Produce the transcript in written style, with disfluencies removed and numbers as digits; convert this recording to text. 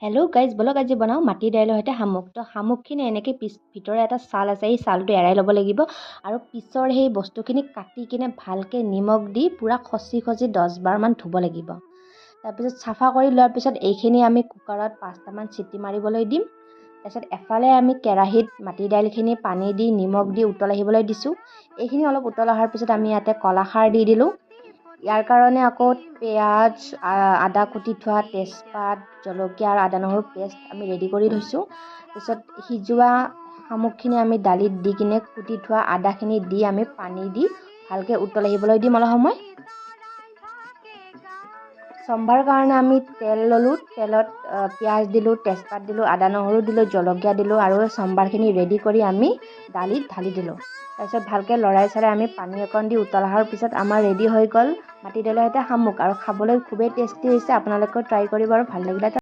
Hello' guys, বলক আজি বনাওঁ মাটি দাইলৰ সৈতে শামুক। তো শামুকখিনি এনেকৈ ভিতৰে এটা ছাল আছে, এই ছালটো এৰাই ল'ব লাগিব আৰু পিছৰ সেই বস্তুখিনি কাটি কিনে ভালকৈ নিমখ দি পূৰা খচি 10বাৰমান ধুব লাগিব। তাৰপিছত চাফা কৰি লোৱাৰ পিছত এইখিনি আমি কুকাৰত 5টামান চিটি মাৰিবলৈ দিম। তাৰপিছত এফালে আমি কেৰাহীত মাটি দাইলখিনি পানী দি নিমখ দি উতল আহিবলৈ দিছোঁ। এইখিনি অলপ উতল অহাৰ পিছত আমি ইয়াতে কলাখাৰ দি দিলোঁ। ইয়াৰ কাৰণে আকৌ পিঁয়াজ, আদা কুটি থোৱা, তেজপাত, জলকীয়া আৰু আদা নহৰু পেষ্ট আমি ৰেডি কৰি থৈছোঁ। তাৰপিছত সিজোৱা শামুকখিনি আমি দালিত দি কিনে কুটি থোৱা আদাখিনি দি আমি পানী দি ভালকৈ উতল আহিবলৈ দিম অলপ সময়। চম্ভাৰ কাৰণে আমি তেল ল'লোঁ। তেলত পিঁয়াজ দিলোঁ, তেজপাত দিলোঁ, আদা নহৰু দিলোঁ, জলকীয়া দিলোঁ আৰু চম্ভাৰখিনি ৰেডি কৰি আমি দালিত ঢালি দিলোঁ। তাৰপিছত ভালকৈ লৰাই চৰাই আমি পানী অকণ দি উতল অহাৰ পিছত আমাৰ ৰেডি হৈ গ'ল মাটি দাইলৰ সৈতে শামুক, আৰু খাবলৈ খুবেই টেষ্টি হৈছে। আপোনালোকেও ট্ৰাই কৰিব আৰু ভাল লাগিলে